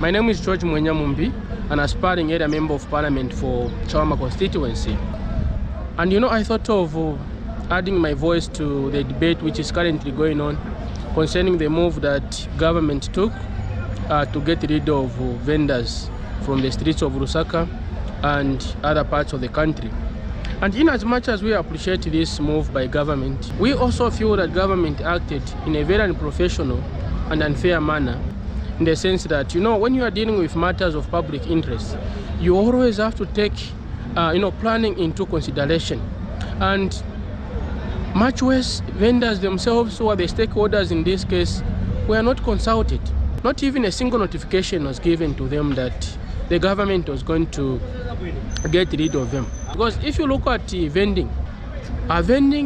My name is George Mwenyamumbi, an aspiring area member of parliament for Chawama constituency. And I thought of adding my voice to the debate which is currently going on concerning the move that government took to get rid of vendors from the streets of Lusaka and other parts of the country. And in as much as we appreciate this move by government, we also feel that government acted in a very unprofessional and unfair manner, in the sense that, when you are dealing with matters of public interest, you always have to take, planning into consideration. And much worse, vendors themselves, who are the stakeholders in this case, were not consulted. Not even a single notification was given to them that the government was going to get rid of them. Because if you look at vending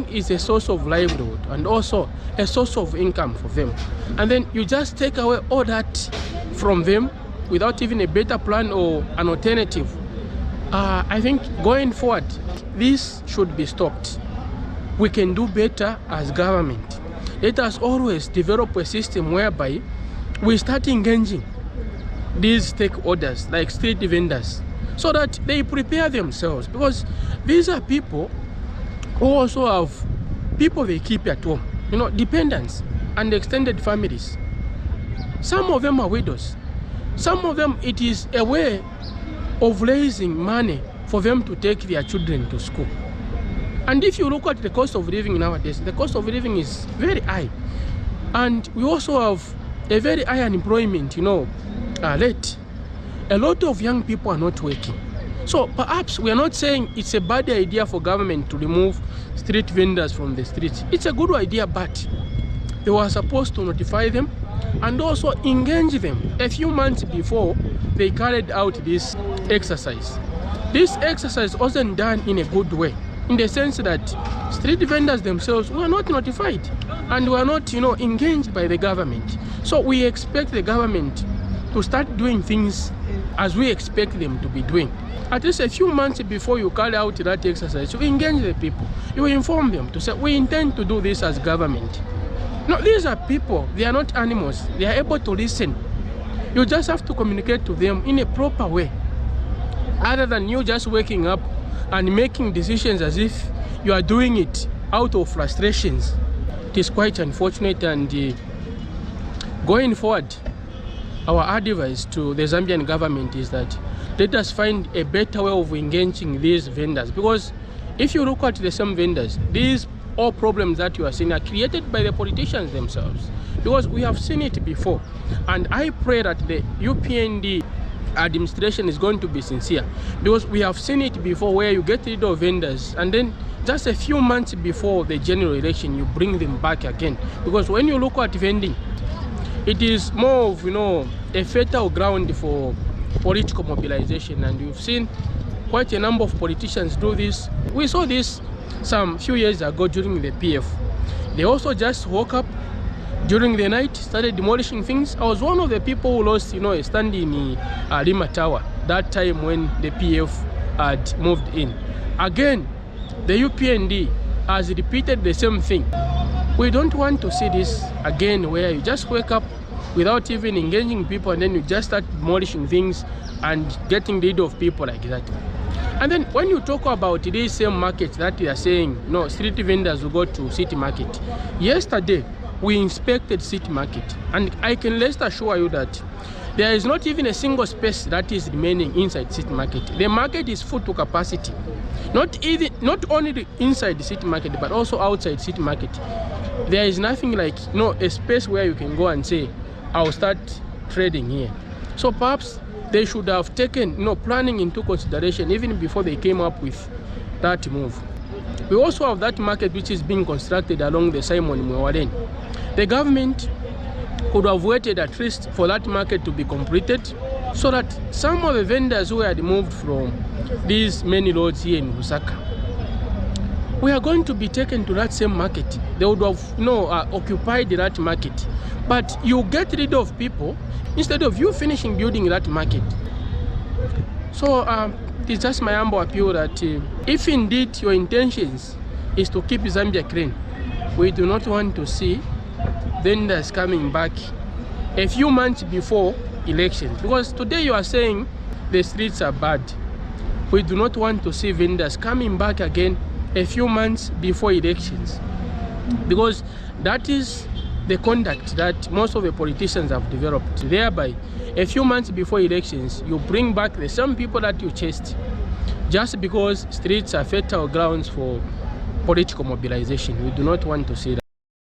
is a source of livelihood and also a source of income for them. And then you just take away all that from them without even a better plan or an alternative. I think going forward, this should be stopped. We can do better as government. Let us always develop a system whereby we start engaging these stakeholders like street vendors so that they prepare themselves, because these are people who also have people they keep at home, dependents and extended families. Some of them are widows. Some of them, it is a way of raising money for them to take their children to school. And if you look at the cost of living nowadays, the cost of living is very high. And we also have a very high unemployment, rate. A lot of young people are not working. So perhaps we are not saying it's a bad idea for government to remove street vendors from the streets. It's a good idea, but they were supposed to notify them and also engage them a few months before they carried out this exercise. This exercise wasn't done in a good way, in the sense that street vendors themselves were not notified and were not, engaged by the government. So we expect the government to start doing things as we expect them to be doing. At least a few months before you carry out that exercise, you engage the people. You inform them to say, we intend to do this as government. No, these are people. They are not animals. They are able to listen. You just have to communicate to them in a proper way, other than you just waking up and making decisions as if you are doing it out of frustrations. It is quite unfortunate, and going forward, our advice to the Zambian government is that let us find a better way of engaging these vendors, because if you look at the same vendors, these all problems that you are seeing are created by the politicians themselves, because we have seen it before. And I pray that the UPND administration is going to be sincere, because we have seen it before where you get rid of vendors and then just a few months before the general election you bring them back again. Because when you look at vending, it is more of a fertile ground for political mobilization, and we've seen quite a number of politicians do this. We saw this some few years ago during the PF. They also just woke up during the night, started demolishing things. I was one of the people who lost a stand in Lima Tower that time when the PF had moved in. Again, the UPND has repeated the same thing. We don't want to see this again, where you just wake up without even engaging people and then you just start demolishing things and getting rid of people like that. And then when you talk about this same market that they are saying, street vendors will go to city market. Yesterday, we inspected city market, and I can rest assure you that there is not even a single space that is remaining inside city market. The market is full to capacity. Not only inside the city market, but also outside city market. There is nothing like a space where you can go and say, I'll start trading here. So perhaps they should have taken planning into consideration even before they came up with that move. We also have that market which is being constructed along the Simon Mwewa Lane. The government could have waited at least for that market to be completed, so that some of the vendors who had moved from these many roads here in Lusaka, we are going to be taken to that same market. They would have occupied that market. But you get rid of people instead of you finishing building that market. So it's just my humble appeal that if indeed your intentions is to keep Zambia clean, we do not want to see vendors coming back a few months before elections. Because today you are saying the streets are bad. We do not want to see vendors coming back again a few months before elections, because that is the conduct that most of the politicians have developed. Thereby, a few months before elections, you bring back the same people that you chased, just because streets are fertile grounds for political mobilization. We do not want to see that.